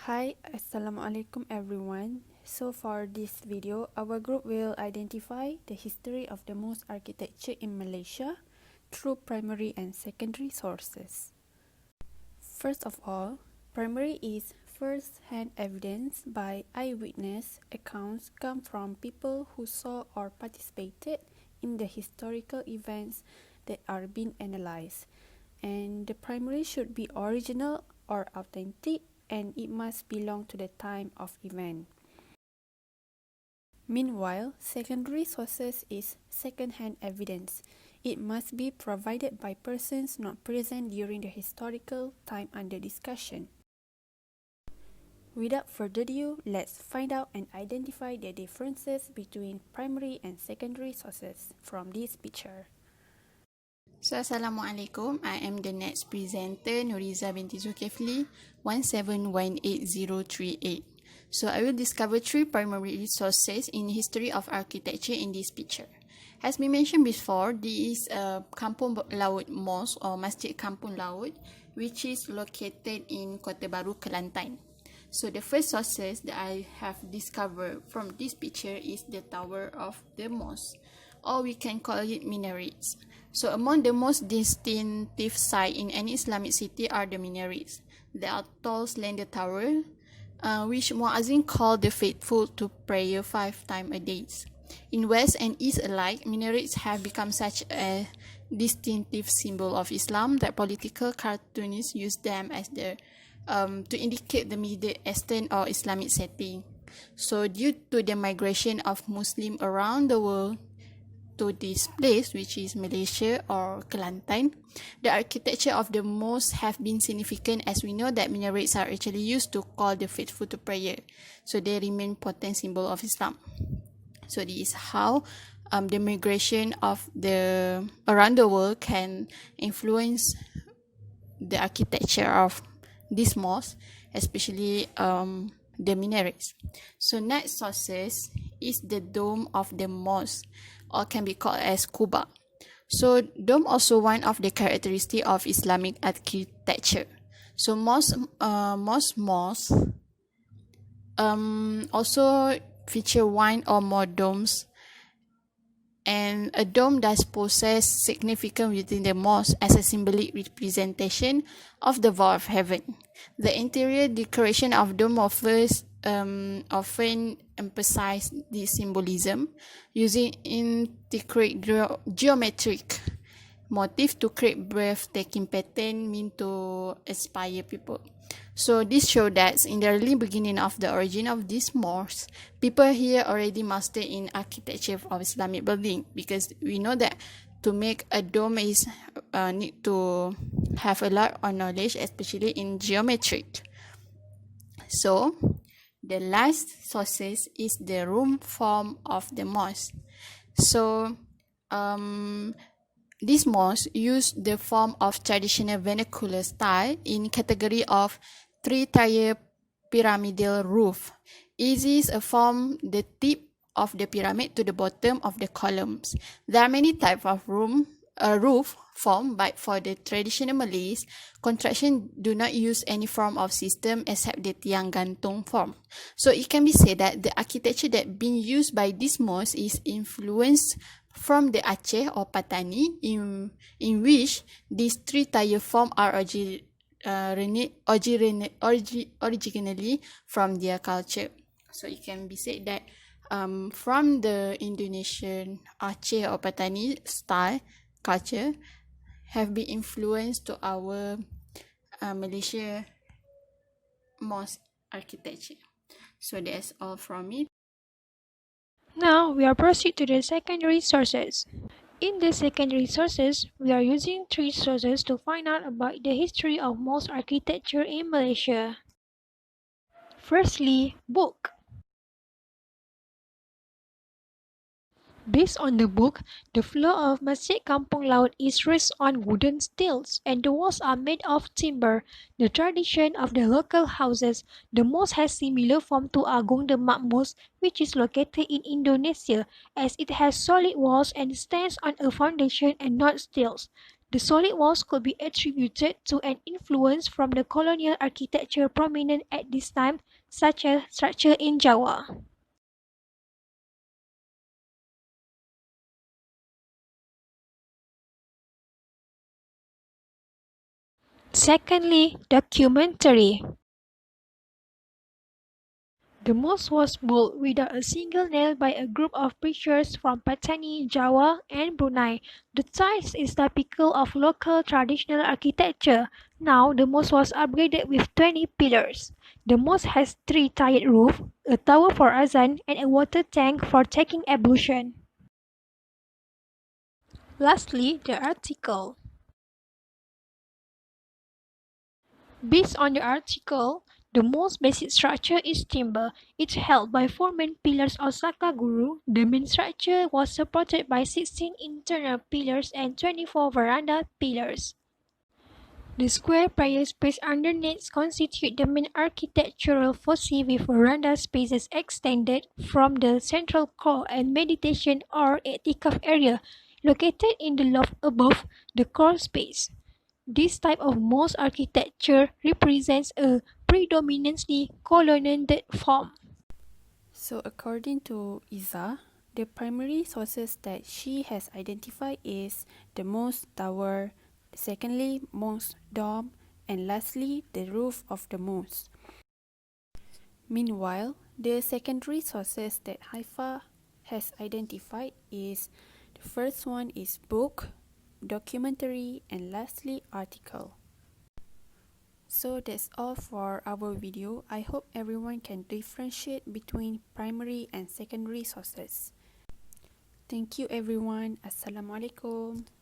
Hi, Assalamualaikum everyone. So for this video, our group will identify the history of the mosque architecture in Malaysia through primary and secondary sources. First of all, primary is first-hand evidence by eyewitness accounts come from people who saw or participated in the historical events that are being analyzed. And the primary should be original or authentic, and it must belong to the time of event. Meanwhile, secondary sources is second-hand evidence. It must be provided by persons not present during the historical time under discussion. Without further ado, let's find out and identify the differences between primary and secondary sources from this picture. So, Assalamualaikum. I am the next presenter, Nurizzah binti Zulkifli, 17188038. So, I will discover three primary sources in history of architecture in this picture. As we mentioned before, this is a Kampung Laut Mosque or Masjid Kampung Laut, which is located in Kota Baru, Kelantan. So, the first sources that I have discovered from this picture is the tower of the mosque, or we can call it minarets. So among the most distinctive sight in any Islamic city are the minarets. They are tall, slender tower, which Muazzin called the faithful to prayer 5 times a day. In West and East alike, minarets have become such a distinctive symbol of Islam that political cartoonists use them as to indicate the Middle Eastern or Islamic setting. So due to the migration of Muslims around the world to this place, which is Malaysia or Kelantan, the architecture of the mosque have been significant, as we know that minarets are actually used to call the faithful to prayer. So they remain potent symbol of Islam. So this is how the migration of the around the world can influence the architecture of this mosque, especially the minarets. So next sources is the dome of the mosque, or can be called as Kuba. So dome also one of the characteristics of Islamic architecture. So most mosques also feature one or more domes, and a dome does possess significance within the mosque as a symbolic representation of the vow of heaven. The interior decoration of dome often emphasize this symbolism, using intricate geometric motif to create breathtaking pattern meant to inspire people. So this shows that in the early beginning of the origin of this mosque, people here already mastered in architecture of Islamic building, because we know that to make a dome is need to have a lot of knowledge, especially in geometric. So the last sources is the room form of the mosque. So this mosque used the form of traditional vernacular style in category of 3-tier pyramidal roof. It is a form the tip of the pyramid to the bottom of the columns. There are many types of roof form, but for the traditional Malays, construction do not use any form of system except the tiang gantung form. So it can be said that the architecture that being used by this mosque is influenced from the Aceh or Patani, in which these 3-tier form are originally from their culture. So it can be said that from the Indonesian Aceh or Patani style culture have been influenced to our Malaysia mosque architecture. So that's all from me. Now we are proceed to the secondary sources. In the secondary sources, we are using 3 sources to find out about the history of mosque architecture in Malaysia. Firstly, book. Based on the book, the floor of Masjid Kampung Laut is raised on wooden stilts and the walls are made of timber. The tradition of the local houses, the mosque has similar form to Agung Demak Mosque, which is located in Indonesia, as it has solid walls and stands on a foundation and not stilts. The solid walls could be attributed to an influence from the colonial architecture prominent at this time, such as structure in Java. Secondly, documentary. The mosque was built without a single nail by a group of preachers from Patani, Java, and Brunei. The size is typical of local traditional architecture. Now, the mosque was upgraded with 20 pillars. The mosque has 3-tiered roof, a tower for azan, and a water tank for taking ablution. Lastly, the article. Based on the article, the most basic structure is timber. It's held by 4 main pillars of Saka Guru. The main structure was supported by 16 internal pillars and 24 veranda pillars. The square prayer space underneath constitute the main architectural foci with veranda spaces extended from the central core and meditation or i'tikaf area located in the loft above the core space. This type of mosque architecture represents a predominantly colonnaded form. So according to Iza, the primary sources that she has identified is the mosque tower, secondly mosque dome, and lastly the roof of the mosque. Meanwhile, the secondary sources that Haifa has identified is the first one is book, documentary, and lastly article. So that's all for our video. I hope everyone can differentiate between primary and secondary sources. Thank you everyone. Assalamualaikum.